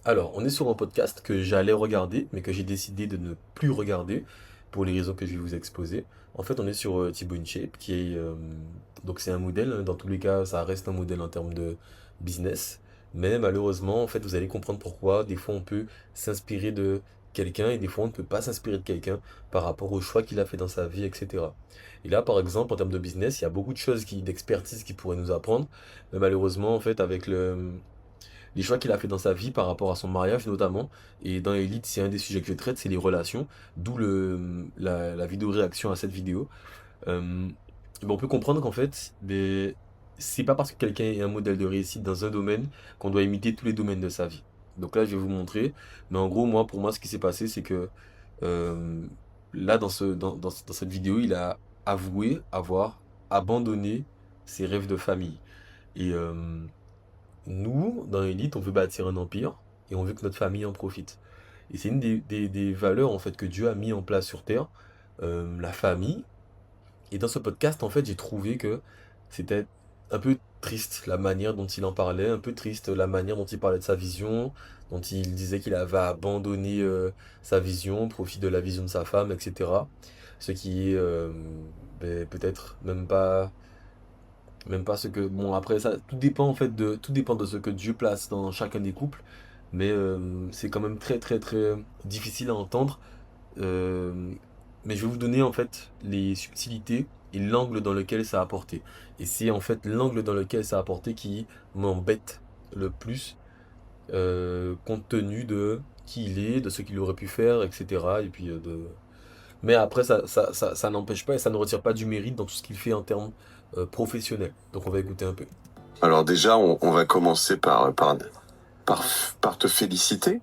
Alors, on est sur un podcast que j'allais regarder, mais que j'ai décidé de ne plus regarder pour les raisons que je vais vous exposer. En fait, on est sur Thibaut InShape, qui est donc c'est un modèle. Hein. Dans tous les cas, ça reste un modèle en termes de business. Mais malheureusement, en fait, vous allez comprendre pourquoi. Des fois, on peut s'inspirer de quelqu'un et des fois, on ne peut pas s'inspirer de quelqu'un par rapport au choix qu'il a fait dans sa vie, etc. Et là, par exemple, en termes de business, il y a beaucoup de choses d'expertise qui pourraient nous apprendre. Mais malheureusement, en fait, avec les choix qu'il a fait dans sa vie par rapport à son mariage notamment. Et dans Elite, c'est un des sujets que je traite, c'est les relations, d'où la vidéo réaction à cette vidéo. Euh, on peut comprendre qu'en fait, c'est pas parce que quelqu'un est un modèle de réussite dans un domaine qu'on doit imiter tous les domaines de sa vie. Donc là, je vais vous montrer. Mais en gros, moi, pour moi, ce qui s'est passé, c'est que euh, là, dans cette vidéo, il a avoué avoir abandonné ses rêves de famille. Et nous, dans Elite, on veut bâtir un empire et on veut que notre famille en profite. Et c'est une des valeurs en fait que Dieu a mis en place sur Terre, la famille. Et dans ce podcast, en fait, j'ai trouvé que c'était un peu triste la manière dont il en parlait, un peu triste la manière dont il parlait de sa vision, dont il disait qu'il avait abandonné sa vision au profit de la vision de sa femme, etc. Ce qui est peut-être même pas ce que. Bon, après, ça, tout dépend en fait tout dépend de ce que Dieu place dans chacun des couples. Mais c'est quand même très, très, très difficile à entendre. Euh, mais je vais vous donner en fait les subtilités et l'angle dans lequel ça a apporté. Et c'est en fait l'angle dans lequel ça a apporté qui m'embête le plus, compte tenu de qui il est, de ce qu'il aurait pu faire, etc. Et puis Mais après, ça n'empêche pas et ça ne retire pas du mérite dans tout ce qu'il fait en termes professionnels. Donc on va écouter un peu. Alors déjà, on va commencer par, par te féliciter.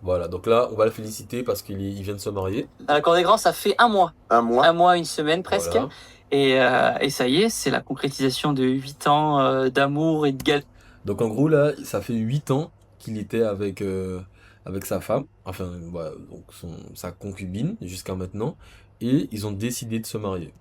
Voilà, donc là, on va le féliciter parce il vient de se marier. À la Cour des Grands, ça fait un mois. Un mois. Un mois, une semaine presque. Voilà. Et ça y est, c'est la concrétisation de 8 ans d'amour et de galère. Donc en gros, là, ça fait 8 ans qu'il était avec sa femme, enfin, voilà, donc sa concubine jusqu'à maintenant, et ils ont décidé de se marier.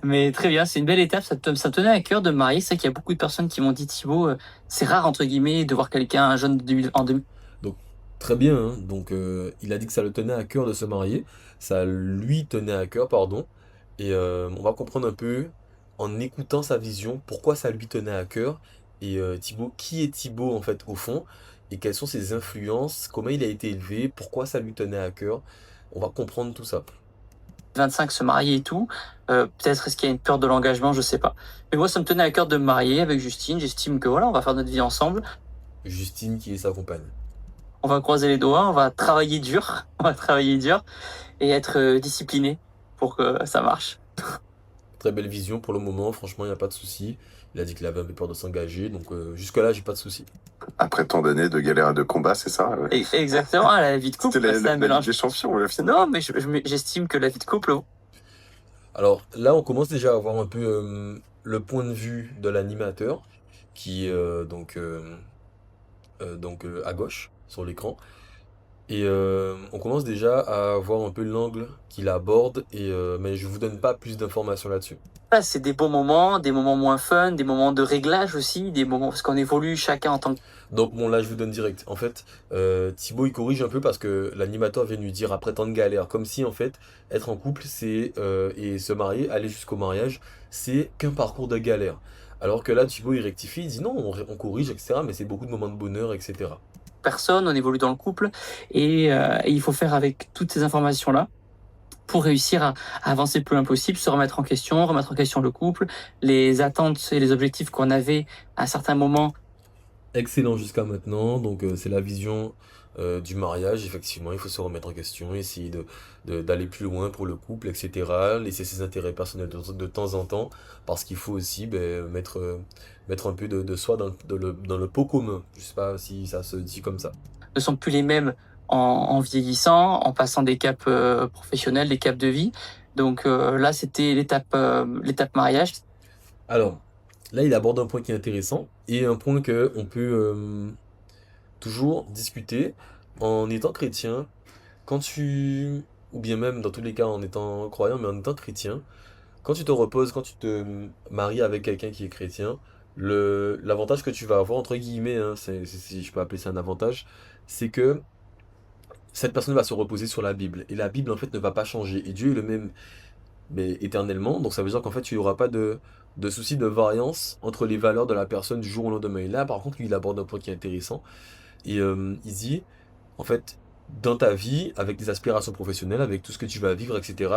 Mais très bien, c'est une belle étape. Ça me tenait à cœur de me marier. C'est vrai qu'il y a beaucoup de personnes qui m'ont dit, Thibaut, c'est rare, entre guillemets, de voir quelqu'un, un jeune de 2000 en 2000. Donc très bien, hein. Donc il a dit que ça le tenait à cœur de se marier, ça lui tenait à cœur, pardon, et on va comprendre un peu en écoutant sa vision pourquoi ça lui tenait à cœur et Thibaut, qui est Thibaut en fait au fond et quelles sont ses influences, comment il a été élevé, pourquoi ça lui tenait à cœur. On va comprendre tout ça. 25 se marier et tout. Peut-être est-ce qu'il y a une peur de l'engagement, je sais pas. Mais moi, ça me tenait à cœur de me marier avec Justine. J'estime que voilà, on va faire notre vie ensemble. Justine qui est sa compagne. On va croiser les doigts, on va travailler dur, on va travailler dur et être discipliné pour que ça marche. Très belle vision pour le moment, franchement, il n'y a pas de souci. Il a dit qu'il avait un peu peur de s'engager, donc jusque-là, j'ai pas de souci. Après tant d'années de galère et de combat, c'est ça? Exactement, la vie de couple, C'était c'est un la Ligue mélange. des Champions, au final. Non, mais j'estime que la vie de couple, Alors là, on commence déjà à avoir un peu le point de vue de l'animateur, qui est à gauche sur l'écran. Et on commence déjà à voir un peu l'angle qu'il aborde, mais je vous donne pas plus d'informations là-dessus. là, c'est des bons moments, des moments moins fun, des moments de réglage aussi, des moments parce qu'on évolue chacun en tant que. Donc bon, là, je vous donne direct. En fait, Thibaut, il corrige un peu parce que l'animateur vient lui dire après tant de galères, comme si en fait, être en couple, et se marier, aller jusqu'au mariage, c'est qu'un parcours de galère. Alors que là, Thibaut, il rectifie, il dit non, on corrige, etc. Mais c'est beaucoup de moments de bonheur, etc. Personne, on évolue dans le couple et il faut faire avec toutes ces informations-là pour réussir à avancer le plus loin possible, se remettre en question le couple, les attentes et les objectifs qu'on avait à certains moments. Excellent jusqu'à maintenant. Donc c'est la vision du mariage. Effectivement, il faut se remettre en question, essayer d'aller plus loin pour le couple, etc. Laisser ses intérêts personnels de temps en temps, parce qu'il faut aussi mettre un peu de soi dans le pot commun. Je sais pas si ça se dit comme ça. Ne sont plus les mêmes en vieillissant, en passant des caps professionnels, des caps de vie. Donc là, c'était l'étape mariage. Alors, là, il aborde un point qui est intéressant et un point que on peut toujours discuter en étant chrétien. Quand tu, ou bien même dans tous les cas en étant croyant, mais en étant chrétien, quand tu te reposes, quand tu te maries avec quelqu'un qui est chrétien, L'avantage que tu vas avoir, entre guillemets, hein, si je peux appeler ça un avantage, c'est que cette personne va se reposer sur la Bible. Et la Bible, en fait, ne va pas changer. Et Dieu est le même, mais éternellement. Donc ça veut dire qu'en fait, il n'y aura pas de souci de variance entre les valeurs de la personne du jour au lendemain. Et là, par contre, lui, il aborde un point qui est intéressant. Et il dit, en fait, dans ta vie, avec tes aspirations professionnelles, avec tout ce que tu vas vivre, etc.,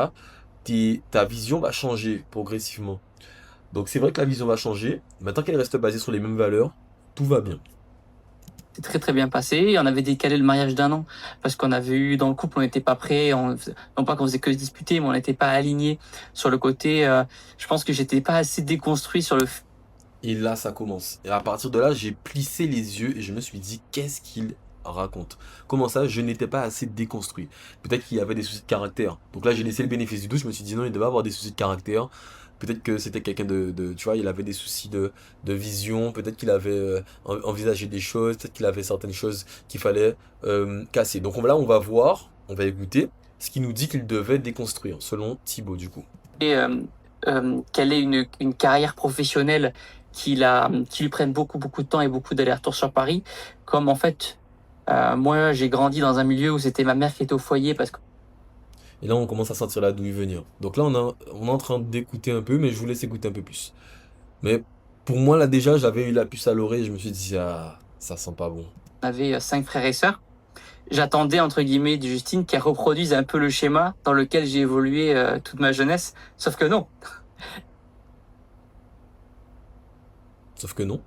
ta vision va changer progressivement. Donc c'est vrai que la vision va changer, mais tant qu'elle reste basée sur les mêmes valeurs, tout va bien. C'est très très bien passé. Et on avait décalé le mariage d'un an parce qu'on avait eu dans le couple, on n'était pas prêt. Non pas qu'on faisait que se disputer, mais on n'était pas alignés sur le côté. Je pense que j'étais pas assez déconstruit sur le. Et là, ça commence. Et à partir de là, j'ai plissé les yeux et je me suis dit, qu'est-ce qu'il raconte? Comment ça, je n'étais pas assez déconstruit? Peut-être qu'il y avait des soucis de caractère. Donc là, j'ai laissé le bénéfice du doute. Je me suis dit, non, il devait avoir des soucis de caractère. Peut-être que c'était quelqu'un tu vois, il avait des soucis de vision. Peut-être qu'il avait envisagé des choses. Peut-être qu'il avait certaines choses qu'il fallait casser. Donc là, on va voir, on va écouter ce qui nous dit qu'il devait déconstruire, selon Thibaut, du coup. Et quelle est une carrière professionnelle qui lui prenne beaucoup beaucoup de temps et beaucoup d'allers-retours sur Paris, comme en fait moi j'ai grandi dans un milieu où c'était ma mère qui était au foyer parce que Et là, on commence à sentir la douille venir. Donc là, on est en train d'écouter un peu, mais je vous laisse écouter un peu plus. Mais pour moi, là, déjà, j'avais eu la puce à l'oreille. Je me suis dit, ah, ça sent pas bon. on avait 5 frères et sœurs. J'attendais entre guillemets de Justine qu'elle reproduise un peu le schéma dans lequel j'ai évolué toute ma jeunesse, sauf que non. Sauf que non.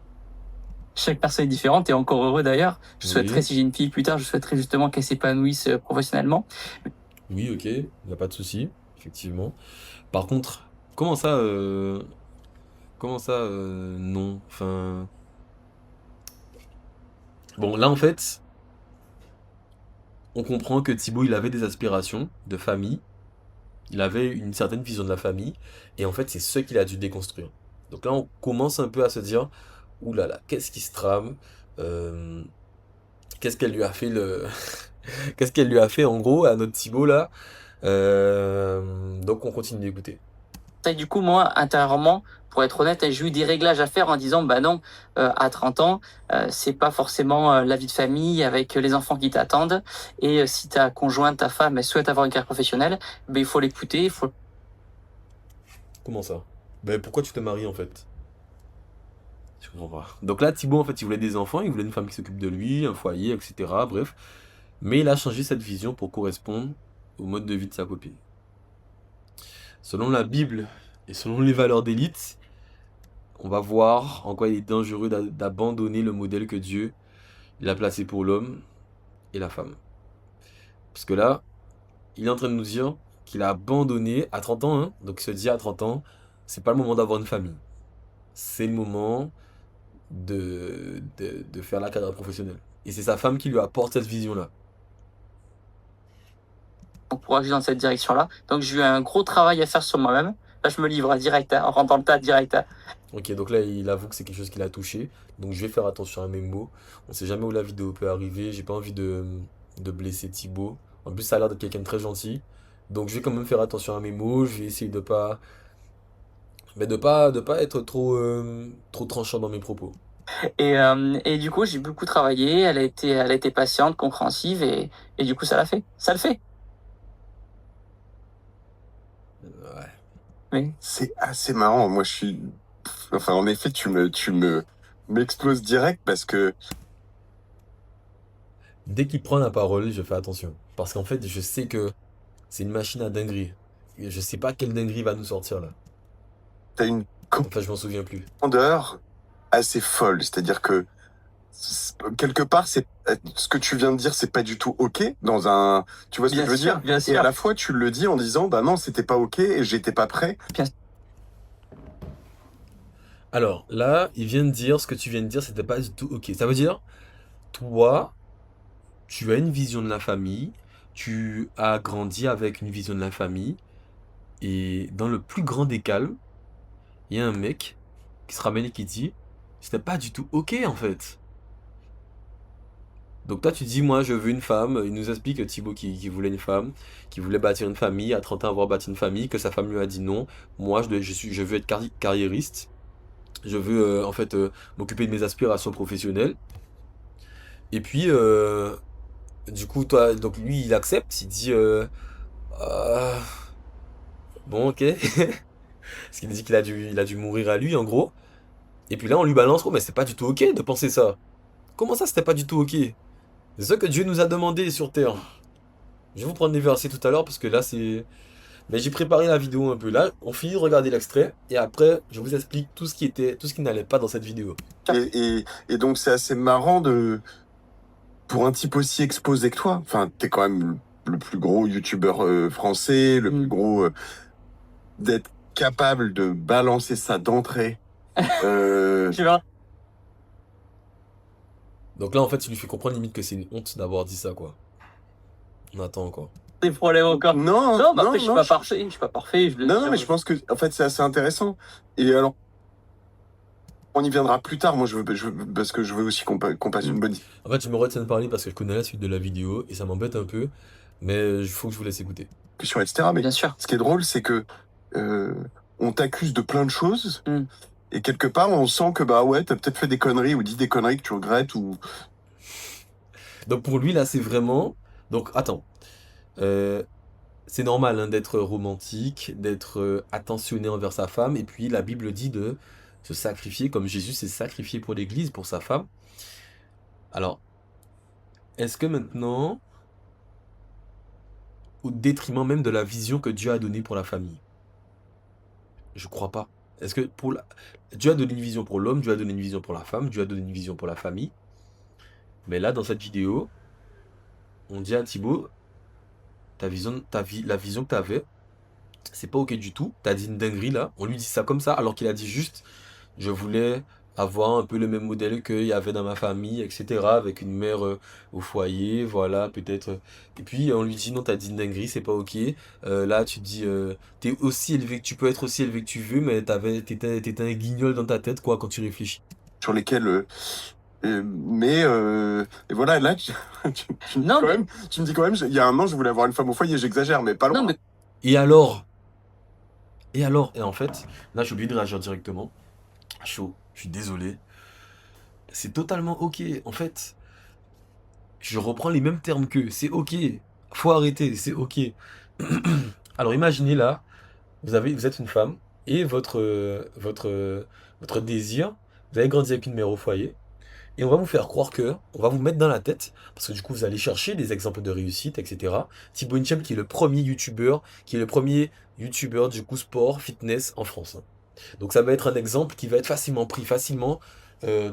Chaque personne est différente et encore heureux d'ailleurs. Je souhaiterais, Oui, si j'ai une fille plus tard, je souhaiterais justement qu'elle s'épanouisse professionnellement. oui, ok, il n'y a pas de souci, effectivement. Par contre, comment ça, non? Enfin, bon, là, en fait, on comprend que Thibaut, il avait des aspirations de famille. Il avait une certaine vision de la famille. Et en fait, c'est ce qu'il a dû déconstruire. Donc là, on commence un peu à se dire, ouh là là, qu'est-ce qui se trame? Euh, Qu'est-ce qu'elle lui a fait Qu'est-ce qu'elle lui a fait en gros à notre Thibaut là? Donc on continue d'écouter. Et du coup, moi, intérieurement, pour être honnête, j'ai eu des réglages à faire en disant, bah non, à 30 ans, c'est pas forcément la vie de famille avec les enfants qui t'attendent. Et si ta conjointe, ta femme, elle souhaite avoir une carrière professionnelle, ben, il faut l'écouter, il faut. Comment ça? Ben pourquoi tu te maries en fait? Je comprends pas. Donc là, Thibaut en fait, il voulait des enfants, il voulait une femme qui s'occupe de lui, un foyer, etc. Bref. Mais il a changé cette vision pour correspondre au mode de vie de sa copine. Selon la Bible et selon les valeurs d'élite, on va voir en quoi il est dangereux d'abandonner le modèle que Dieu il a placé pour l'homme et la femme. Parce que là, il est en train de nous dire qu'il a abandonné à 30 ans, hein, donc il se dit à 30 ans, c'est pas le moment d'avoir une famille. C'est le moment de faire la carrière professionnelle. Et c'est sa femme qui lui apporte cette vision-là. pour agir dans cette direction-là. Donc, j'ai eu un gros travail à faire sur moi-même. Là, je me livre à direct, on rentre dans le tas direct. Ok, donc là, il avoue que c'est quelque chose qui l'a touché. Donc je vais faire attention à mes mots. On sait jamais où la vidéo peut arriver. J'ai pas envie de blesser Thibaut. En plus, ça a l'air d'être quelqu'un de très gentil. Donc je vais quand même faire attention à mes mots. Je vais essayer de pas, mais de pas être trop tranchant dans mes propos. Et du coup, j'ai beaucoup travaillé. Elle a été patiente, compréhensive, et du coup, ça l'a fait. Ça le fait. Ouais. Oui. C'est assez marrant. Moi, je suis. Enfin, en effet, m'exploses direct parce que Dès qu'il prend la parole, je fais attention. Parce qu'en fait, je sais que c'est une machine à dinguerie. Et je sais pas quelle dinguerie va nous sortir là. t'as une Enfin, je m'en souviens plus. candeur assez folle. C'est-à-dire que quelque part, ce que tu viens de dire, c'est pas du tout ok dans un. Tu vois ce que Bien je veux sûr, dire? bien Et sûr. à la fois, tu le dis en disant, bah non, c'était pas ok et j'étais pas prêt. Alors là, il vient de dire ce que tu viens de dire, c'était pas du tout ok. Ça veut dire, toi, tu as une vision de la famille, tu as grandi avec une vision de la famille, et dans le plus grand des calmes, il y a un mec qui se ramène et qui dit, c'était pas du tout ok en fait. Donc toi tu dis, moi je veux une femme, il nous explique Thibaut qui voulait une femme, qui voulait bâtir une famille, à 30 ans avoir bâti une famille, que sa femme lui a dit non, moi je veux être carriériste, Je veux en fait m'occuper de mes aspirations professionnelles. Et puis, du coup, toi, donc lui, il accepte, il dit Ah, bon, ok. Parce qu'il dit il a dû mourir à lui, en gros. Et puis là, on lui balance, oh, mais c'est pas du tout ok de penser ça. Comment ça, c'était pas du tout ok? C'est ça que Dieu nous a demandé sur terre. Je vais vous prendre des versets tout à l'heure parce que là, c'est. Mais j'ai préparé la vidéo un peu là. On finit de regarder l'extrait et après, je vous explique tout ce qui n'allait pas dans cette vidéo. Et donc, c'est assez marrant pour un type aussi exposé que toi. Enfin, t'es quand même le plus gros youtubeur français, le plus gros, d'être capable de balancer ça d'entrée. Tu vois? Donc là, en fait, il lui fait comprendre limite que c'est une honte d'avoir dit ça, quoi. On attend encore. Des problèmes encore. Non, Non, bah non, après, je suis non, pas parfait. Je suis pas parfait. Je le non, dis, non, mais hein. je pense que, en fait, c'est assez intéressant. Et alors, on y viendra plus tard. Moi, parce que je veux aussi qu'on passe une bonne En fait, je me retiens de parler parce que je connais la suite de la vidéo et ça m'embête un peu. Mais il faut que je vous laisse écouter. discussion, etc. Mais Bien sûr. ce qui est drôle, c'est que on t'accuse de plein de choses. Mm. Et quelque part, on sent que, bah ouais, t'as peut-être fait des conneries ou dit des conneries que tu regrettes ou. Donc pour lui, là, c'est vraiment. Donc attends. C'est normal hein, d'être romantique, d'être attentionné envers sa femme. Et puis la Bible dit de se sacrifier comme Jésus s'est sacrifié pour l'Église, pour sa femme. Alors, est-ce que maintenant, au détriment même de la vision que Dieu a donnée pour la famille? Je crois pas. Est-ce que Dieu a donné une vision pour l'homme, Dieu a donné une vision pour la femme, Dieu a donné une vision pour la famille. Mais là, dans cette vidéo, on dit à Thibaut, la vision que tu avais, c'est pas ok du tout. T'as dit une dinguerie là. On lui dit ça comme ça, alors qu'il a dit juste, je voulais avoir un peu le même modèle qu'il y avait dans ma famille, etc. Avec une mère au foyer, voilà, peut-être. Et puis on lui dit non, t'as dit une dinguerie, c'est pas ok. Là, tu dis, t'es aussi élevé, tu peux être aussi élevé que tu veux, mais t'étais un guignol dans ta tête, quoi, quand tu réfléchis. Sur lesquels. Mais et voilà, là, tu me dis Non, quand mais- même, tu me dis quand même, il y a un an, je voulais avoir une femme au foyer, j'exagère, mais pas loin. Non, mais Et alors? Et alors? Et en fait, là, j'ai oublié de réagir directement. Chaud, je suis désolé. C'est totalement ok. En fait, je reprends les mêmes termes qu'eux. C'est ok. Faut arrêter, c'est ok. Alors imaginez là, vous êtes une femme et votre désir, vous avez grandi avec une mère au foyer. Et on va vous faire croire que, on va vous mettre dans la tête, parce que du coup vous allez chercher des exemples de réussite, etc. Thibaut Inchep qui est le premier youtubeur du coup sport, fitness en France. Donc ça va être un exemple qui va être facilement pris, facilement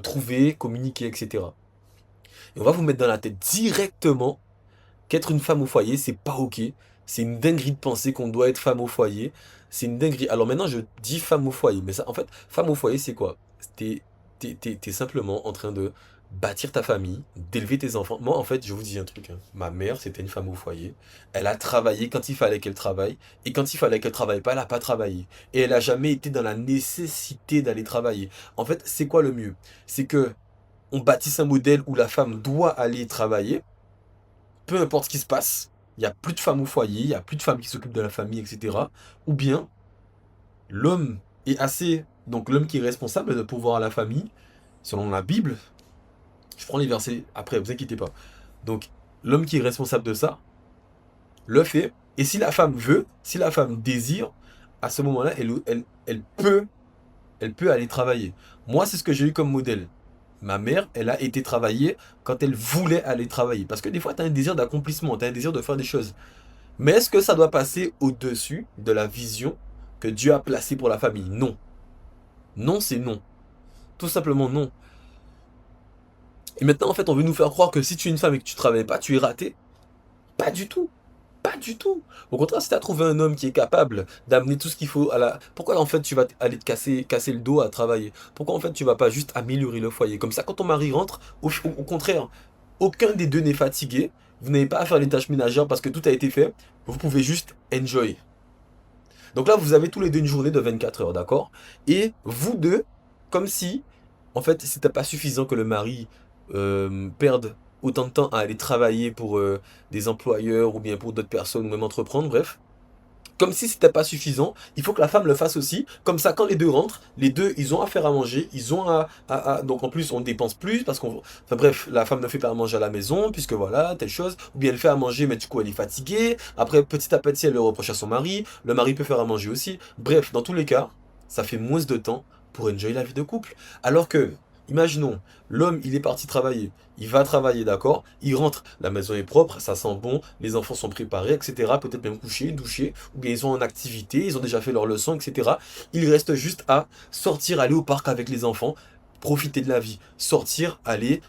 trouvé, communiqué, etc. Et on va vous mettre dans la tête directement qu'être une femme au foyer, c'est pas ok. C'est une dinguerie de penser qu'on doit être femme au foyer. C'est une dinguerie. Alors maintenant, je dis femme au foyer. Mais ça, en fait, femme au foyer, c'est quoi? T'es simplement en train de bâtir ta famille, d'élever tes enfants. Moi, en fait, je vous dis un truc, hein. Ma mère, c'était une femme au foyer. Elle a travaillé quand il fallait qu'elle travaille. Et quand il fallait qu'elle travaille pas, elle n'a pas travaillé. Et elle a jamais été dans la nécessité d'aller travailler. En fait, c'est quoi le mieux? C'est que on bâtisse un modèle où la femme doit aller travailler, peu importe ce qui se passe, il n'y a plus de femmes au foyer, il n'y a plus de femmes qui s'occupent de la famille, etc. Ou bien, l'homme est assez... Donc l'homme qui est responsable de pouvoir à la famille, selon la Bible, je prends les versets après, vous inquiétez pas. Donc, l'homme qui est responsable de ça, le fait. Et si la femme veut, si la femme désire, à ce moment-là, elle peut aller travailler. Moi, c'est ce que j'ai eu comme modèle. Ma mère, elle a été travailler quand elle voulait aller travailler. Parce que des fois, tu as un désir d'accomplissement, tu as un désir de faire des choses. Mais est-ce que ça doit passer au-dessus de la vision que Dieu a placée pour la famille? Non. Non, c'est non. Tout simplement non. Et maintenant, en fait, on veut nous faire croire que si tu es une femme et que tu ne travailles pas, tu es raté. Pas du tout. Pas du tout. Au contraire, si tu as trouvé un homme qui est capable d'amener tout ce qu'il faut à la... Pourquoi en fait tu vas aller te casser le dos à travailler? Pourquoi en fait tu vas pas juste améliorer le foyer? Comme ça, quand ton mari rentre, au contraire, aucun des deux n'est fatigué. Vous n'avez pas à faire les tâches ménagères parce que tout a été fait. Vous pouvez juste enjoy. Donc là, vous avez tous les deux une journée de 24 heures, d'accord? Et vous deux, comme si, en fait, c'était pas suffisant que le mari perde autant de temps à aller travailler pour des employeurs ou bien pour d'autres personnes ou même entreprendre, bref. Comme si c'était pas suffisant, il faut que la femme le fasse aussi. Comme ça, quand les deux rentrent, les deux, ils ont à faire à manger, ils ont donc en plus, on dépense plus parce qu'on... Enfin bref, la femme ne fait pas à manger à la maison, puisque voilà, telle chose. Ou bien elle fait à manger, mais du coup, elle est fatiguée. Après, petit à petit, elle le reproche à son mari. Le mari peut faire à manger aussi. Bref, dans tous les cas, ça fait moins de temps pour enjoy la vie de couple. Alors que, imaginons, l'homme, il est parti travailler. Il va travailler, d'accord? Il rentre, la maison est propre, ça sent bon, les enfants sont préparés, etc. Peut-être même couchés, douchés, ou bien ils sont en activité, ils ont déjà fait leurs leçons, etc. Il reste juste à sortir, aller au parc avec les enfants, profiter de la vie. Sortir, aller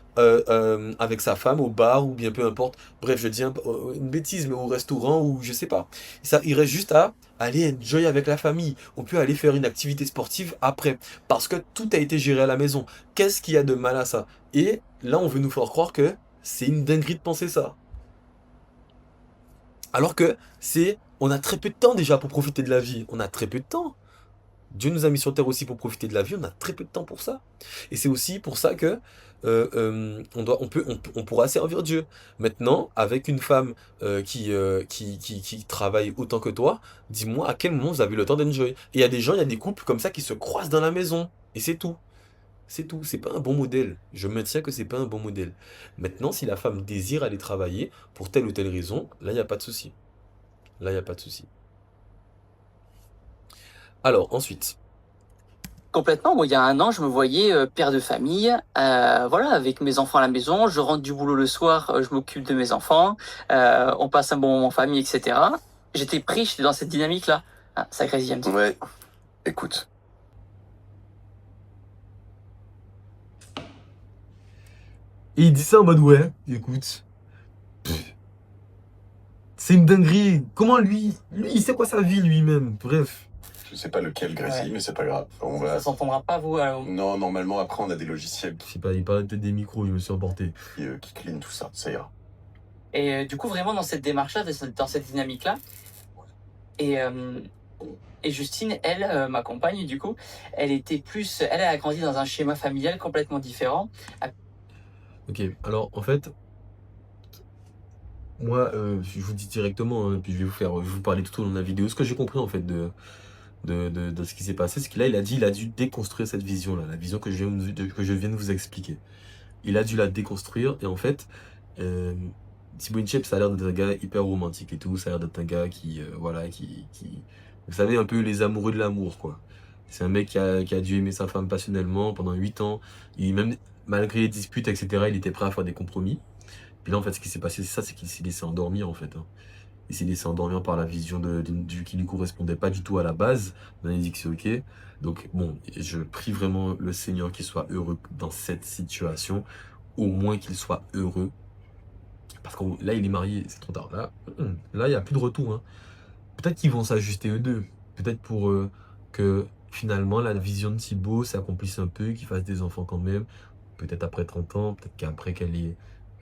avec sa femme au bar, ou bien peu importe. Bref, je dis une bêtise, mais au restaurant, ou je sais pas. Ça, il reste juste à aller enjoy avec la famille. On peut aller faire une activité sportive après. Parce que tout a été géré à la maison. Qu'est-ce qu'il y a de mal à ça? Et là, on veut nous faire croire que c'est une dinguerie de penser ça. Alors que on a très peu de temps déjà pour profiter de la vie. On a très peu de temps. Dieu nous a mis sur terre aussi pour profiter de la vie. On a très peu de temps pour ça. Et c'est aussi pour ça que on pourra servir Dieu. Maintenant, avec une femme qui travaille autant que toi, dis-moi à quel moment vous avez le temps d'enjoy. Et il y a des gens, il y a des couples comme ça qui se croisent dans la maison. Et c'est tout. C'est tout, c'est pas un bon modèle. Je maintiens que c'est pas un bon modèle. Maintenant, si la femme désire aller travailler pour telle ou telle raison, là, il n'y a pas de souci. Là, il n'y a pas de souci. Alors, ensuite. Complètement. Moi, il y a un an, je me voyais père de famille, voilà, avec mes enfants à la maison. Je rentre du boulot le soir, je m'occupe de mes enfants, on passe un bon moment en famille, etc. J'étais pris, j'étais dans cette dynamique-là. Ah, ça grésille un petit peu. Ouais, écoute. Et il dit ça en mode ouais, écoute. C'est une dinguerie. Comment lui, il sait quoi sa vie lui-même. Bref. Je sais pas lequel grésille, Ouais. mais c'est pas grave. On Ça va... s'entendra pas, vous. Non, normalement, après, on a des logiciels Je sais pas, il parlait peut-être des micros, je me suis emporté. qui clean tout ça, ça ira. Et du coup, vraiment dans cette démarche-là, dans cette dynamique-là. Et Justine, elle, ma compagne, du coup, elle a grandi dans un schéma familial complètement différent. Ok, alors en fait, moi, je vous dis directement, hein, puis je vais vous parler tout au long de la vidéo. Ce que j'ai compris en fait de ce qui s'est passé, c'est qu'il il a dit, il a dû déconstruire cette vision-là, la vision que que je viens de vous expliquer. Il a dû la déconstruire et en fait, Thibaut Inchep, ça a l'air d'être un gars hyper romantique et tout, ça a l'air d'être un gars qui, voilà, vous savez, un peu les amoureux de l'amour, quoi. C'est un mec qui a dû aimer sa femme passionnellement pendant 8 ans. Même malgré les disputes, etc., il était prêt à faire des compromis. Puis là, en fait, ce qui s'est passé, c'est ça, c'est qu'il s'est laissé endormir, en fait, hein. Il s'est laissé endormir par la vision qui lui correspondait pas du tout à la base. On a dit que c'est ok. Donc, bon, je prie vraiment le Seigneur qu'il soit heureux dans cette situation. Au moins qu'il soit heureux. Parce que là, il est marié, c'est trop tard. Là, il n'y a plus de retour, hein. Peut-être qu'ils vont s'ajuster eux deux. Peut-être pour que finalement la vision de Thibaut s'accomplisse un peu, qu'il fasse des enfants quand même. Peut-être après 30 ans, peut-être qu'après qu'elle ait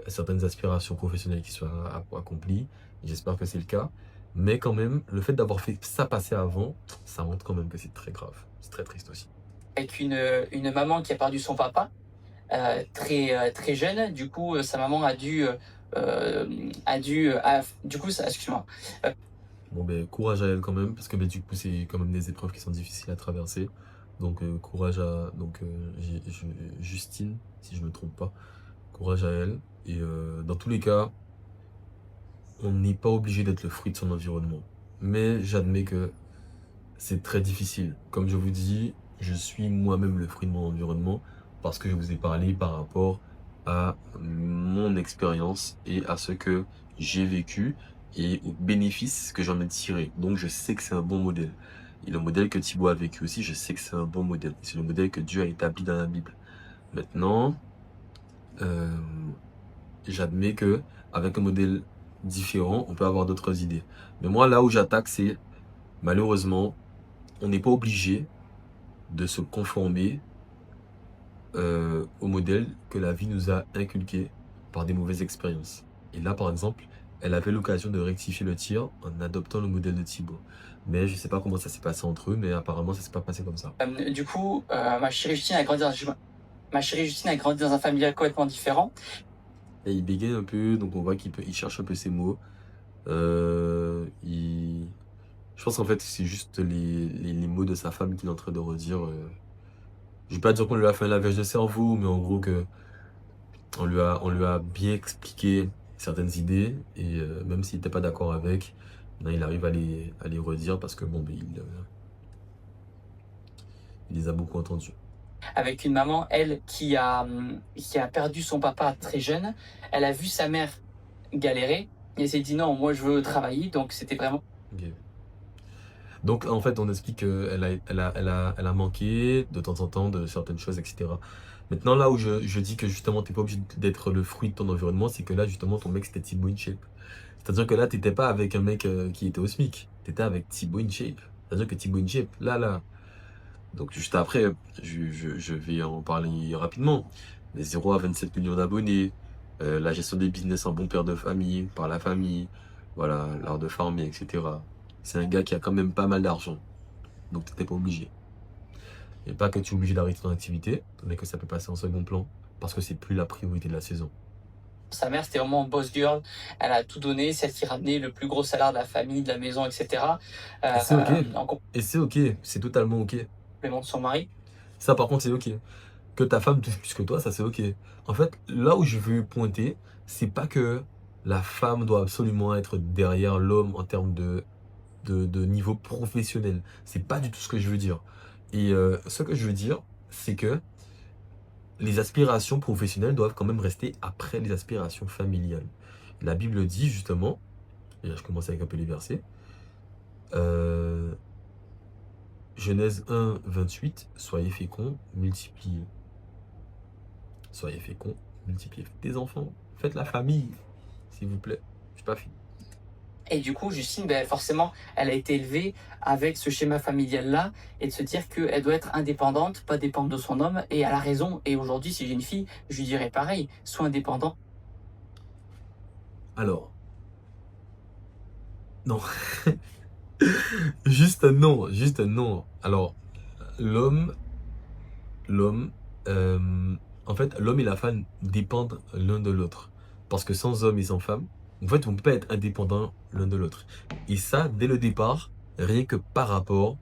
certaines aspirations professionnelles qui soient accomplies. J'espère que c'est le cas. Mais quand même, le fait d'avoir fait ça passer avant, ça montre quand même que c'est très grave. C'est très triste aussi. Avec une maman qui a perdu son papa très jeune. Du coup, sa maman du coup, excuse-moi. Bon, ben, courage à elle quand même, parce que ben, du coup, c'est quand même des épreuves qui sont difficiles à traverser. Donc, courage à Justine, si je me trompe pas. Courage à elle. Et dans tous les cas, on n'est pas obligé d'être le fruit de son environnement. Mais j'admets que c'est très difficile. Comme je vous dis, je suis moi-même le fruit de mon environnement parce que je vous ai parlé par rapport à mon expérience et à ce que j'ai vécu et aux bénéfices que j'en ai tiré. Donc je sais que c'est un bon modèle. Et le modèle que Thibaut a vécu aussi, je sais que c'est un bon modèle. C'est le modèle que Dieu a établi dans la Bible. Maintenant, j'admets que avec un modèle différent, on peut avoir d'autres idées. Mais moi, là où j'attaque, c'est malheureusement, on n'est pas obligé de se conformer au modèle que la vie nous a inculqué par des mauvaises expériences. Et là, par exemple, elle avait l'occasion de rectifier le tir en adoptant le modèle de Thibaut. Mais je ne sais pas comment ça s'est passé entre eux, mais apparemment, ça ne s'est pas passé comme ça. Du coup, ma chérie Justine a grandi dans un familial complètement différent. Et il bégaye un peu, donc on voit qu'il cherche un peu ses mots. Je Je pense qu'en fait, c'est juste les mots de sa femme qu'il est en train de redire. Je vais pas dire qu'on lui a fait un lavage de cerveau, mais en gros que on lui a bien expliqué certaines idées, et même s'il n'était pas d'accord avec, là, il arrive à les redire parce que bon, ben, il les a beaucoup entendus. Avec une maman, elle, qui a perdu son papa très jeune. Elle a vu sa mère galérer et elle s'est dit non, moi je veux travailler. Donc c'était vraiment Ok. Donc en fait, on explique qu'elle a manqué de temps en temps de certaines choses, etc. Maintenant, là où je dis que justement, t'es pas obligé d'être le fruit de ton environnement, c'est que là, justement, ton mec, c'était Thibaut InShape. C'est-à-dire que là, t'étais pas avec un mec qui était au SMIC. T'étais avec Thibaut InShape. C'est-à-dire que Thibaut InShape, là. Donc juste après, je vais en parler rapidement. Les 0 à 27 millions d'abonnés, la gestion des business en bon père de famille, par la famille, voilà, l'art de farmer, etc. C'est un gars qui a quand même pas mal d'argent. Donc t'étais pas obligé. Et pas que tu es obligé d'arrêter ton activité, mais que ça peut passer en second plan, parce que c'est plus la priorité de la saison. sa mère, c'était vraiment boss girl. Elle a tout donné, celle qui ramenait le plus gros salaire de la famille, de la maison, etc. Et c'est ok. En Et c'est ok. C'est totalement ok. complément de son mari. Ça, par contre, c'est ok. Que ta femme touche plus que toi, ça c'est ok. En fait, là où je veux pointer, c'est pas que la femme doit absolument être derrière l'homme en termes de niveau professionnel. C'est pas du tout ce que je veux dire. Et ce que je veux dire, c'est que les aspirations professionnelles doivent quand même rester après les aspirations familiales. La Bible dit justement, et là je commence avec un peu les versets, euh, Genèse 1, 28, soyez féconds, multipliez. Soyez féconds, multipliez. Faites des enfants, faites la famille, s'il vous plaît. Je suis pas fini. Et du coup, Justine, ben, forcément, elle a été élevée avec ce schéma familial-là et de se dire qu'elle doit être indépendante, pas dépendre de son homme. Et elle a raison. Et aujourd'hui, si j'ai une fille, je lui dirais pareil, sois indépendant. Alors, non. Juste un non, juste un non. Alors, l'homme, l'homme, en fait, l'homme et la femme dépendent l'un de l'autre. Parce que sans homme et sans femme, en fait, on ne peut pas être indépendant l'un de l'autre. Et ça, dès le départ, rien que par rapport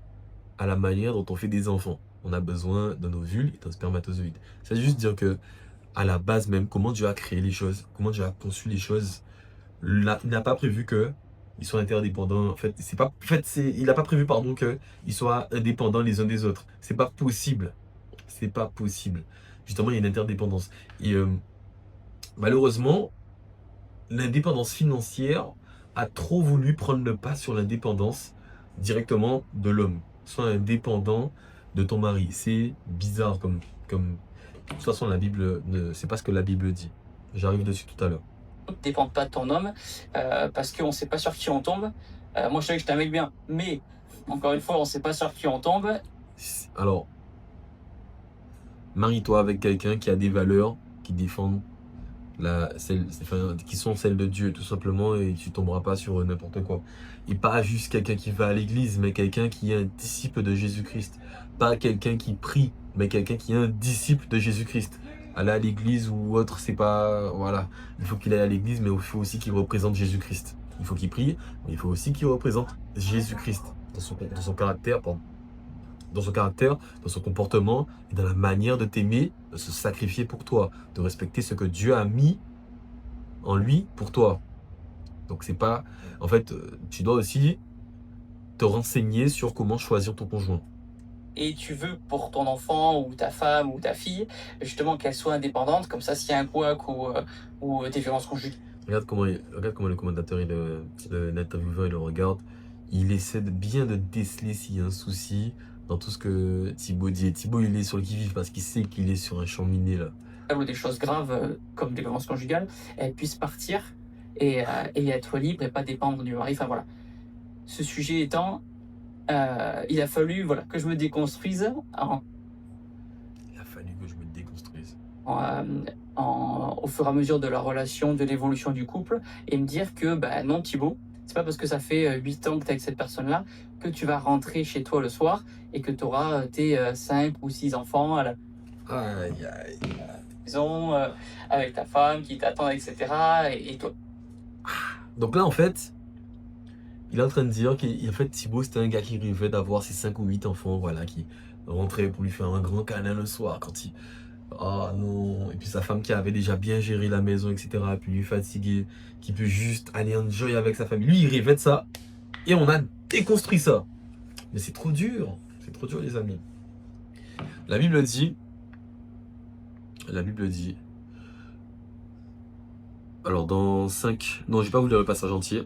à la manière dont on fait des enfants. On a besoin d'un ovule et d'un spermatozoïde. C'est juste dire que, à la base même, comment Dieu a créé les choses, comment Dieu a conçu les choses, il n'a pas prévu que ils soient interdépendants. En fait, c'est pas, en fait, il n'a pas prévu, pardon, que ils soient indépendants les uns des autres. C'est pas possible. C'est pas possible. Justement, il y a une interdépendance. Et malheureusement, l'indépendance financière a trop voulu prendre le pas sur l'indépendance directement de l'homme. Sois indépendant de ton mari. C'est bizarre comme. De toute façon, la Bible, c'est pas ce que la Bible dit. J'arrive dessus tout à l'heure. Ne dépend pas de ton homme parce qu'on ne sait pas sur qui on tombe. Moi, je sais que je t'aime bien, mais encore une fois, on ne sait pas sur qui on tombe. Alors, marie-toi avec quelqu'un qui a des valeurs qui défendent qui sont celles de Dieu, tout simplement, et tu tomberas pas sur n'importe quoi. Et pas juste quelqu'un qui va à l'église, mais quelqu'un qui est un disciple de Jésus-Christ. Pas quelqu'un qui prie, mais quelqu'un qui est un disciple de Jésus-Christ. Aller à l'église ou autre, c'est pas. Voilà. Il faut qu'il aille à l'église, mais il faut aussi qu'il représente Jésus-Christ. Il faut qu'il prie, mais il faut aussi qu'il représente Jésus-Christ dans son caractère, pardon, dans son caractère, dans son comportement et dans la manière de t'aimer, de se sacrifier pour toi, de respecter ce que Dieu a mis en lui pour toi. Donc c'est pas... En fait, tu dois aussi te renseigner sur comment choisir ton conjoint. Et tu veux pour ton enfant ou ta femme ou ta fille, justement qu'elle soit indépendante, comme ça s'il y a un couac ou des violences conjugales. Regarde comment le commentateur et l'intervieweur il le regarde. Il essaie bien de déceler s'il y a un souci dans tout ce que Thibaut dit. Et Thibaut, il est sur le qui-vive parce qu'il sait qu'il est sur un champ miné là. Ou des choses graves comme des violences conjugales, elle puisse partir et être libre et pas dépendre du mari. Enfin voilà. Ce sujet étant, il a fallu voilà, que je me déconstruise Il a fallu que je me déconstruise. au fur et à mesure de la relation, de l'évolution du couple, et me dire que bah, non Thibaut, c'est pas parce que ça fait 8 ans que tu es avec cette personne-là que tu vas rentrer chez toi le soir et que tu auras tes 5 ou 6 enfants à la Aïe, aïe. maison, avec ta femme qui t'attend, etc. Et toi. Donc là, en fait, Il est en train de dire qu'en fait, Thibaut, c'était un gars qui rêvait d'avoir ses 5 ou 8 enfants, voilà, qui rentrait pour lui faire un grand câlin le soir quand il. Ah non. Et puis sa femme qui avait déjà bien géré la maison, etc. Puis lui fatigué, qui peut juste aller enjoy avec sa famille. Lui, il rêvait de ça. Et on a déconstruit ça. Mais c'est trop dur. C'est trop dur, les amis. La Bible dit. La Bible dit. Alors, dans 5. Non, j'ai pas voulu le passage entier.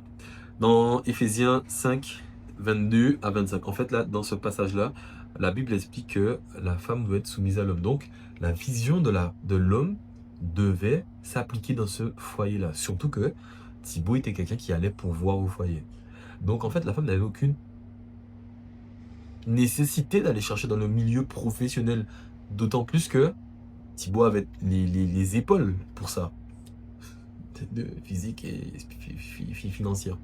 Dans Éphésiens 5, 22 à 25. En fait, là, dans ce passage-là, la Bible explique que la femme doit être soumise à l'homme. Donc, la vision de l'homme devait s'appliquer dans ce foyer-là. Surtout que Thibaut était quelqu'un qui allait pourvoir au foyer. Donc, en fait, la femme n'avait aucune nécessité d'aller chercher dans le milieu professionnel. D'autant plus que Thibaut avait les épaules pour ça. De physique et financière.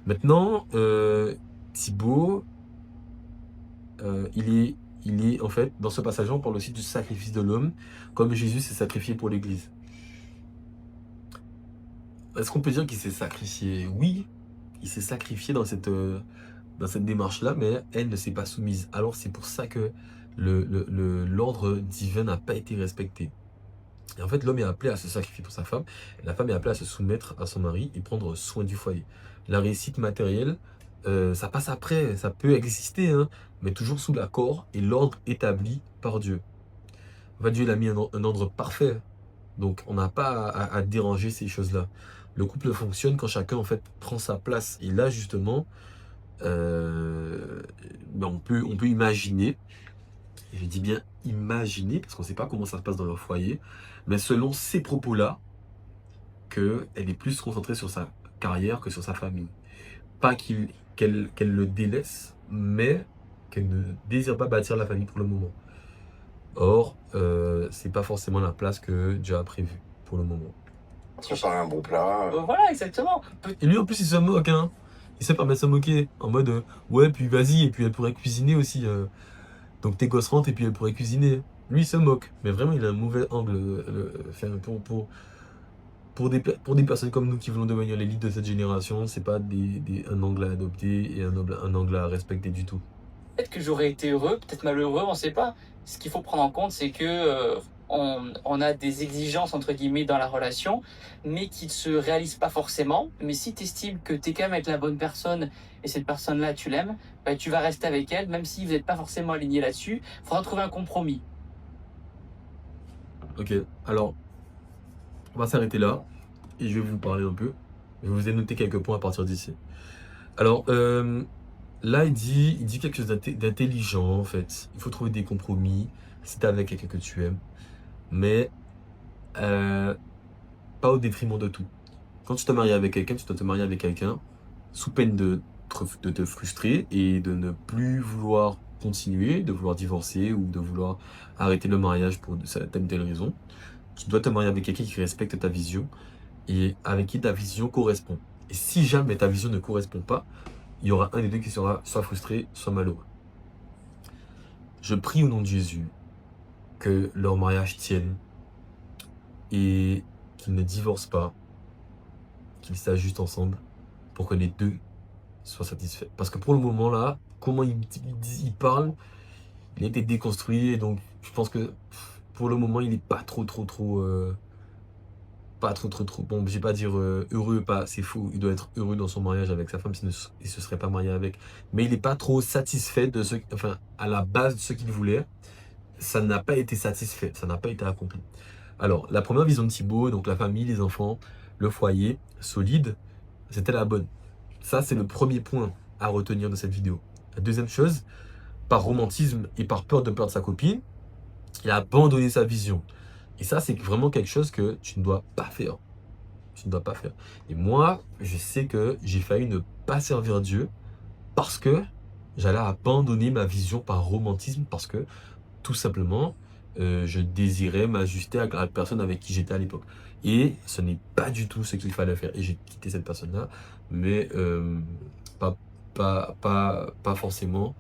Maintenant, Thibaut, il est en fait, dans ce passage, on parle aussi du sacrifice de l'homme, comme Jésus s'est sacrifié pour l'Église. Est-ce qu'on peut dire qu'il s'est sacrifié? Oui, il s'est sacrifié dans cette démarche-là, mais elle ne s'est pas soumise. Alors c'est pour ça que l'ordre divin n'a pas été respecté. Et en fait, l'homme est appelé à se sacrifier pour sa femme, et la femme est appelée à se soumettre à son mari et prendre soin du foyer. La réussite matérielle, ça passe après, ça peut exister, hein, mais toujours sous l'accord et l'ordre établi par Dieu. En fait, Dieu il a mis un ordre parfait, donc on n'a pas à déranger ces choses-là. Le couple fonctionne quand chacun en fait prend sa place. Et là justement, on peut imaginer, et je dis bien imaginer, parce qu'on ne sait pas comment ça se passe dans leur foyer, mais selon ces propos-là, qu'elle est plus concentrée sur sa carrière que sur sa famille. Pas qu'elle le délaisse, mais qu'elle ne désire pas bâtir la famille pour le moment. Or, c'est pas forcément la place que Dieu a prévue pour le moment. Préparer un bon plat. Voilà, exactement. Et lui, en plus, il se moque, hein. Il se permet de se moquer. En mode, ouais, puis vas-y, et puis elle pourrait cuisiner aussi. Donc tes gosses rentrent et puis elle pourrait cuisiner. Lui, il se moque. Mais vraiment, il a un mauvais angle pour des personnes comme nous qui voulons devenir l'élite de cette génération. C'est pas un angle à adopter et un angle à respecter du tout. Peut-être que j'aurais été heureux, peut-être malheureux, on ne sait pas. Ce qu'il faut prendre en compte, c'est que on a des exigences, entre guillemets, dans la relation, mais qui ne se réalisent pas forcément. Mais si tu estimes que tu es quand même avec la bonne personne et cette personne-là, tu l'aimes, bah, tu vas rester avec elle, même si vous n'êtes pas forcément aligné là-dessus. Il faudra trouver un compromis. Ok, alors, on va s'arrêter là et je vais vous parler un peu. Je vous ai noté quelques points à partir d'ici. Alors, là, il dit quelque chose d'intelligent, en fait. Il faut trouver des compromis si t'es avec quelqu'un que tu aimes, mais pas au détriment de tout. Quand tu te maries avec quelqu'un, tu dois te marier avec quelqu'un sous peine de te frustrer et de ne plus vouloir continuer, de vouloir divorcer ou de vouloir arrêter le mariage pour telle ou telle raison. Tu dois te marier avec quelqu'un qui respecte ta vision et avec qui ta vision correspond. Et si jamais ta vision ne correspond pas, il y aura un des deux qui sera soit frustré, soit malheureux. Je prie au nom de Jésus que leur mariage tienne et qu'ils ne divorcent pas, qu'ils s'ajustent ensemble pour que les deux soient satisfaits. Parce que pour le moment là, comment il parle, il a été déconstruit et donc je pense que pour le moment il n'est pas trop bon, je vais pas dire heureux, pas, c'est faux, il doit être heureux dans son mariage avec sa femme, sinon il se serait pas marié avec, mais il n'est pas trop satisfait de ce, enfin, à la base de ce qu'il voulait, ça n'a pas été satisfait, ça n'a pas été accompli. Alors, la première vision de Thibaut, donc la famille, les enfants, le foyer, solide, c'était la bonne. Ça, c'est le premier point à retenir de cette vidéo. La deuxième chose, par romantisme et par peur de perdre sa copine, il a abandonné sa vision. Et ça, c'est vraiment quelque chose que tu ne dois pas faire. Tu ne dois pas faire. Et moi, je sais que j'ai failli ne pas servir Dieu parce que j'allais abandonner ma vision par romantisme, parce que tout simplement, je désirais m'ajuster à la personne avec qui j'étais à l'époque. Et ce n'est pas du tout ce qu'il fallait faire. Et j'ai quitté cette personne-là, mais pas forcément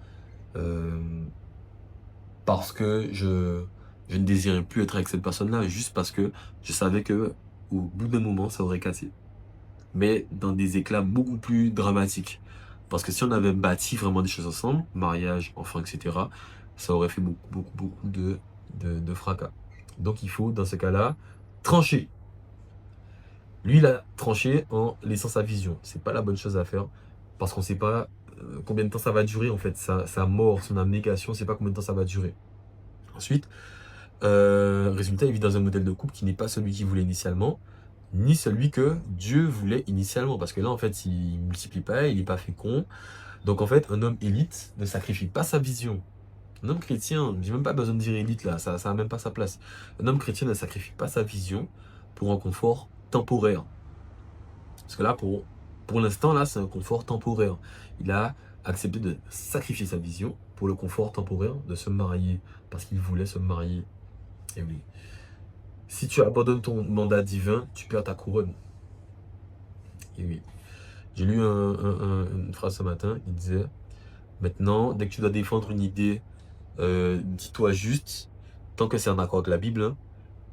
parce que je ne désirais plus être avec cette personne-là, juste parce que je savais que au bout d'un moment, ça aurait cassé. mais dans des éclats beaucoup plus dramatiques. Parce que si on avait bâti vraiment des choses ensemble, mariage, enfants, etc., ça aurait fait beaucoup de fracas. Donc il faut, dans ce cas-là, trancher. Lui, il a tranché en laissant sa vision. C'est pas la bonne chose à faire parce qu'on sait pas combien de temps ça va durer en fait. Sa mort, son abnégation, on sait pas combien de temps ça va durer. Ensuite, résultat, il vit dans un modèle de couple qui n'est pas celui qu'il voulait initialement, ni celui que Dieu voulait initialement. Parce que là, en fait, il multiplie pas, il n'est pas fécond. Donc en fait, un homme élite ne sacrifie pas sa vision. Un homme chrétien, j'ai même pas besoin de dire élite là, ça a même pas sa place. Un homme chrétien ne sacrifie pas sa vision pour un confort temporaire. Parce que là, pour l'instant, là, c'est un confort temporaire. Il a accepté de sacrifier sa vision pour le confort temporaire de se marier, parce qu'il voulait se marier. Et oui. Si tu abandonnes ton mandat divin, tu perds ta couronne. Et oui. J'ai lu une phrase ce matin, il disait, maintenant, dès que tu dois défendre une idée, dis-toi juste, tant que c'est en accord avec la Bible, hein,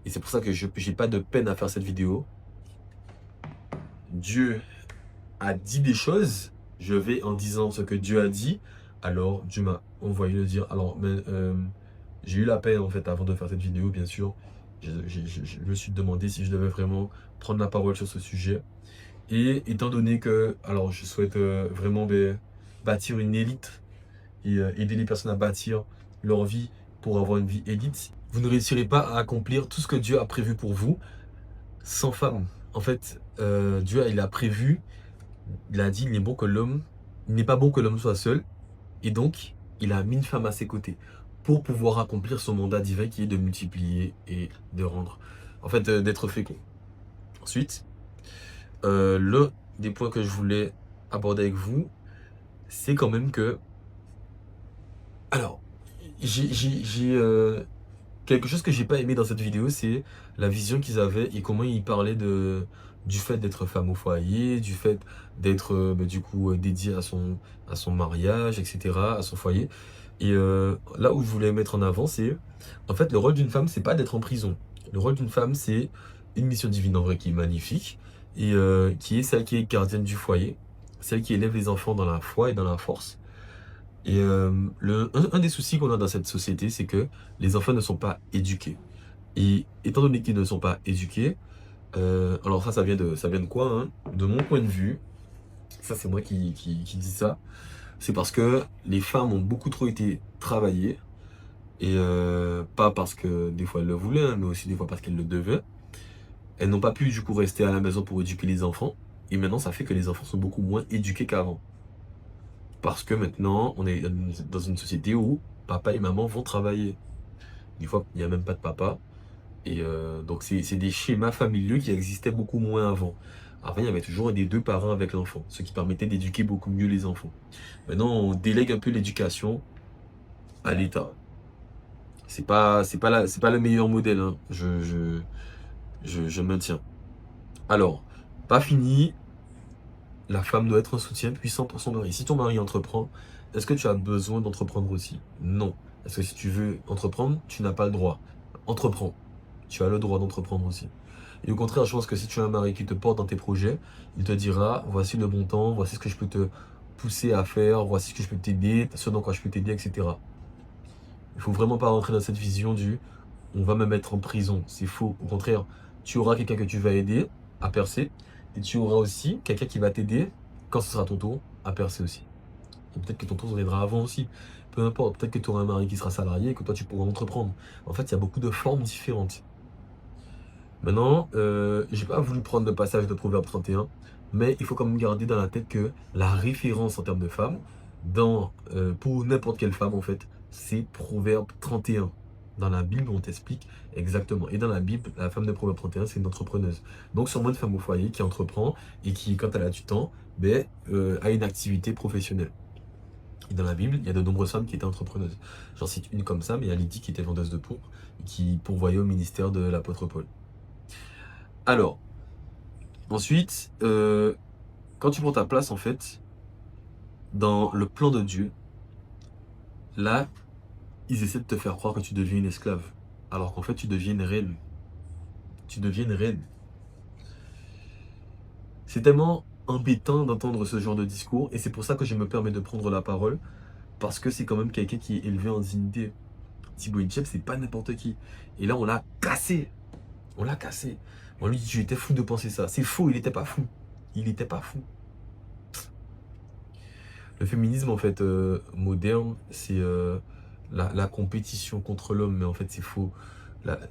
et c'est pour ça que je n'ai pas de peine à faire cette vidéo. Dieu a dit des choses, je vais en disant ce que Dieu a dit, alors Dieu m'a envoyé le dire. Alors, j'ai eu la peine en fait avant de faire cette vidéo, bien sûr. Je me suis demandé si je devais vraiment prendre la parole sur ce sujet. Et étant donné que, alors je souhaite vraiment bâtir une élite et aider les personnes à bâtir leur vie pour avoir une vie élite, vous ne réussirez pas à accomplir tout ce que Dieu a prévu pour vous sans femme. En fait, Dieu il a prévu, il a dit, il n'est pas bon que l'homme soit seul, et donc il a mis une femme à ses côtés pour pouvoir accomplir son mandat divin qui est de multiplier et de rendre, en fait, d'être fécond. Ensuite, l'un des points que je voulais aborder avec vous, c'est quand même que, alors, j'ai quelque chose que j'ai pas aimé dans cette vidéo, c'est la vision qu'ils avaient et comment ils parlaient du fait d'être femme au foyer, du fait d'être du coup dédié à son mariage, etc., à son foyer. Et là où je voulais mettre en avant, c'est en fait le rôle d'une femme, c'est pas d'être en prison. Le rôle d'une femme, c'est une mission divine en vrai qui est magnifique et qui est celle qui est gardienne du foyer, celle qui élève les enfants dans la foi et dans la force. Et un des soucis qu'on a dans cette société, c'est que les enfants ne sont pas éduqués. Et étant donné qu'ils ne sont pas éduqués, alors ça vient de quoi, hein? De mon point de vue, ça c'est moi qui dis ça, c'est parce que les femmes ont beaucoup trop été travaillées, et pas parce que des fois elles le voulaient, hein, mais aussi des fois parce qu'elles le devaient. Elles n'ont pas pu du coup rester à la maison pour éduquer les enfants, et maintenant ça fait que les enfants sont beaucoup moins éduqués qu'avant. Parce que maintenant, on est dans une société où papa et maman vont travailler. Des fois, il n'y a même pas de papa. Et donc, c'est des schémas familiaux qui existaient beaucoup moins avant. Avant, il y avait toujours des deux parents avec l'enfant, ce qui permettait d'éduquer beaucoup mieux les enfants. Maintenant, on délègue un peu l'éducation à l'État. C'est pas le meilleur modèle, hein. Je maintiens. Alors, pas fini. La femme doit être un soutien puissant pour son mari. Si ton mari entreprend, est-ce que tu as besoin d'entreprendre aussi? Non. Parce que si tu veux entreprendre, tu n'as pas le droit. Entreprends. Tu as le droit d'entreprendre aussi. Et au contraire, je pense que si tu as un mari qui te porte dans tes projets, il te dira, voici le bon temps, voici ce que je peux te pousser à faire, voici ce que je peux t'aider, ce dans quoi je peux t'aider, etc. Il faut vraiment pas rentrer dans cette vision du on va me mettre en prison. C'est faux. Au contraire, tu auras quelqu'un que tu vas aider à percer et tu auras aussi quelqu'un qui va t'aider quand ce sera ton tour à percer aussi. Et peut-être que ton tour viendra avant aussi. Peu importe, peut-être que tu auras un mari qui sera salarié et que toi tu pourras entreprendre. En fait, il y a beaucoup de formes différentes. Maintenant, j'ai pas voulu prendre le passage de Proverbe 31, mais il faut quand même garder dans la tête que la référence en termes de femme, pour n'importe quelle femme en fait, c'est Proverbe 31. Dans la Bible, on t'explique exactement. Et dans la Bible, la femme de Proverbe 31, c'est une entrepreneuse. Donc, sûrement une femme au foyer qui entreprend et qui, quand elle a du temps, a une activité professionnelle. Et dans la Bible, il y a de nombreuses femmes qui étaient entrepreneuses. J'en cite une comme ça, mais il y a Lydie qui était vendeuse de pourpre et qui pourvoyait au ministère de l'apôtre Paul. Alors, ensuite, quand tu prends ta place, en fait, dans le plan de Dieu, là, ils essaient de te faire croire que tu deviens une esclave. Alors qu'en fait, tu deviens une reine. Tu deviens une reine. C'est tellement embêtant d'entendre ce genre de discours et c'est pour ça que je me permets de prendre la parole parce que c'est quand même quelqu'un qui est élevé en dignité. Thibaut Inchep, c'est pas n'importe qui. Et là, on l'a cassé. On l'a cassé. On lui dit, tu étais fou de penser ça. C'est faux, il était pas fou. Il était pas fou. Le féminisme, en fait, moderne, c'est la compétition contre l'homme, mais en fait, c'est faux.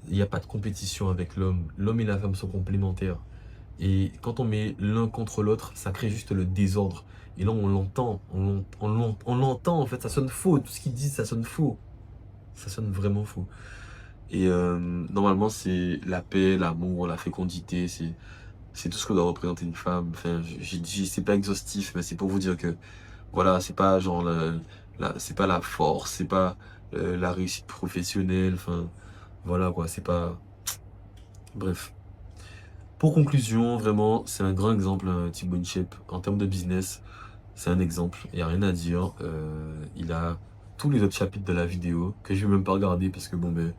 Il n'y a pas de compétition avec l'homme. L'homme et la femme sont complémentaires. Et quand on met l'un contre l'autre, ça crée juste le désordre. Et là, on l'entend. On l'entend, en fait, ça sonne faux. Tout ce qu'ils disent, ça sonne faux. Ça sonne vraiment faux. Et normalement, c'est la paix, l'amour, la fécondité, c'est tout ce que doit représenter une femme. Enfin, c'est pas exhaustif, mais c'est pour vous dire que voilà, c'est pas genre c'est pas la force, c'est pas la réussite professionnelle. Enfin, voilà quoi, c'est pas. Bref. Pour conclusion, vraiment, c'est un grand exemple, Thibaut InShape. En termes de business, c'est un exemple. Il n'y a rien à dire. Il a tous les autres chapitres de la vidéo que je vais même pas regarder parce que bon, ben,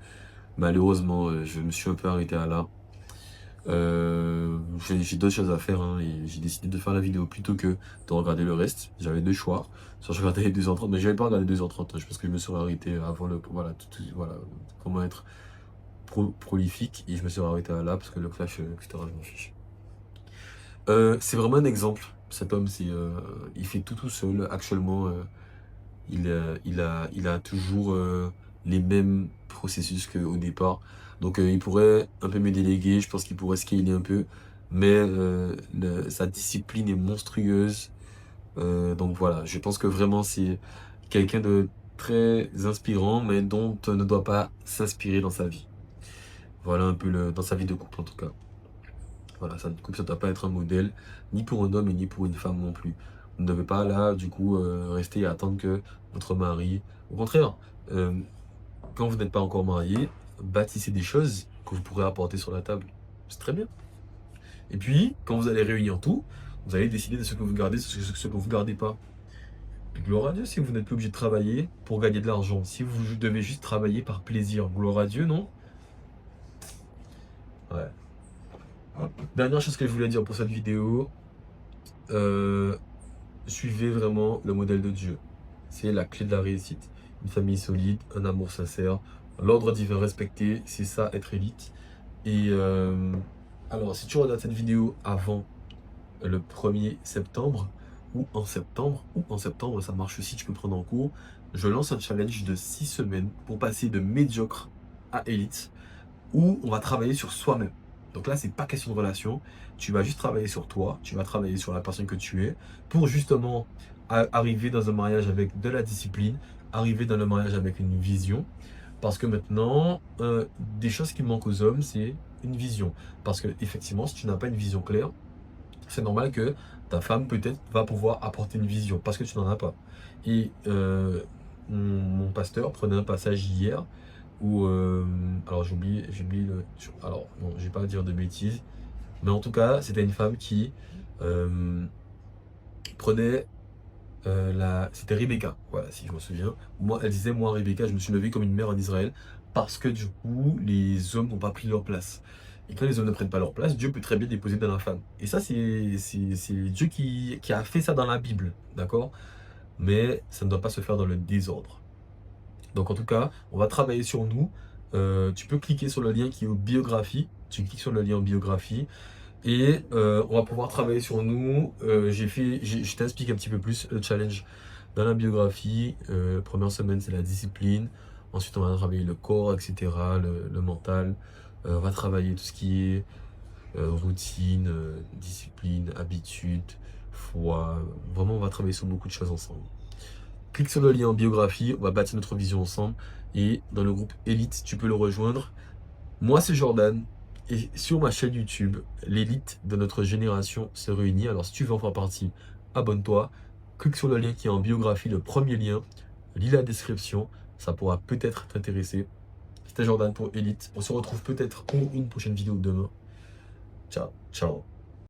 malheureusement, je me suis un peu arrêté à là. J'ai d'autres choses à faire hein, et j'ai décidé de faire la vidéo plutôt que de regarder le reste. J'avais deux choix. Soit je regardais les 2h30, mais je n'avais pas regardé 2h30 hein, parce que je me serais arrêté avant le. Voilà, voilà comment être prolifique et je me serais arrêté à là parce que le clash, etc. Je m'en fiche. C'est vraiment un exemple. Cet homme, il fait tout seul. Actuellement, il a toujours les mêmes processus qu'au départ. Donc il pourrait un peu me déléguer, je pense qu'il pourrait scaler un peu, mais sa discipline est monstrueuse. Donc voilà, je pense que vraiment c'est quelqu'un de très inspirant, mais dont on ne doit pas s'inspirer dans sa vie. Voilà un peu dans sa vie de couple en tout cas. Voilà, ça ne doit pas être un modèle, ni pour un homme et ni pour une femme non plus. Vous ne devez pas là, du coup, rester et attendre que votre mari. Au contraire, euh, quand vous n'êtes pas encore marié, bâtissez des choses que vous pourrez apporter sur la table. C'est très bien. Et puis, quand vous allez réunir tout, vous allez décider de ce que vous gardez, ce que vous ne gardez pas. Et gloire à Dieu si vous n'êtes plus obligé de travailler pour gagner de l'argent. Si vous devez juste travailler par plaisir, gloire à Dieu, non? Ouais. Dernière chose que je voulais dire pour cette vidéo, euh, suivez vraiment le modèle de Dieu. C'est la clé de la réussite. Une famille solide, un amour sincère, l'ordre divin respecté, c'est ça être élite. Et alors, si tu regardes cette vidéo avant le 1er septembre, ou en septembre, ça marche aussi, tu peux prendre en cours, je lance un challenge de 6 semaines pour passer de médiocre à élite, où on va travailler sur soi-même. Donc là, c'est pas question de relation. Tu vas juste travailler sur toi, tu vas travailler sur la personne que tu es, pour justement arriver dans un mariage avec de la discipline, arriver dans le mariage avec une vision. Parce que maintenant, des choses qui manquent aux hommes, c'est une vision. Parce que effectivement, si tu n'as pas une vision claire, c'est normal que ta femme peut-être va pouvoir apporter une vision parce que tu n'en as pas. Et mon pasteur prenait un passage hier où, alors j'ai oublié alors bon, je vais pas dire de bêtises, mais en tout cas, c'était une femme qui euh, prenait c'était Rebecca, voilà, si je me souviens. Moi, elle disait, moi, Rebecca, je me suis levé comme une mère en Israël parce que du coup, les hommes n'ont pas pris leur place. Et quand les hommes ne prennent pas leur place, Dieu peut très bien déposer dans la femme. Et ça, c'est Dieu qui a fait ça dans la Bible, d'accord? Mais ça ne doit pas se faire dans le désordre. Donc en tout cas, on va travailler sur nous. Tu peux cliquer sur le lien qui est en biographie. Tu cliques sur le lien en biographie. Et on va pouvoir travailler sur nous. Je t'explique un petit peu plus le challenge dans la biographie. Première semaine, c'est la discipline. Ensuite, on va travailler le corps, etc., le mental. On va travailler tout ce qui est routine, discipline, habitude, foi. Vraiment, on va travailler sur beaucoup de choses ensemble. Clique sur le lien en biographie. On va bâtir notre vision ensemble. Et dans le groupe Elite, tu peux le rejoindre. Moi, c'est Jordan. Et sur ma chaîne YouTube, l'élite de notre génération se réunit. Alors, si tu veux en faire partie, abonne-toi. Clique sur le lien qui est en biographie, le premier lien. Lis la description. Ça pourra peut-être t'intéresser. C'était Jordan pour Elite. On se retrouve peut-être pour une prochaine vidéo demain. Ciao, ciao.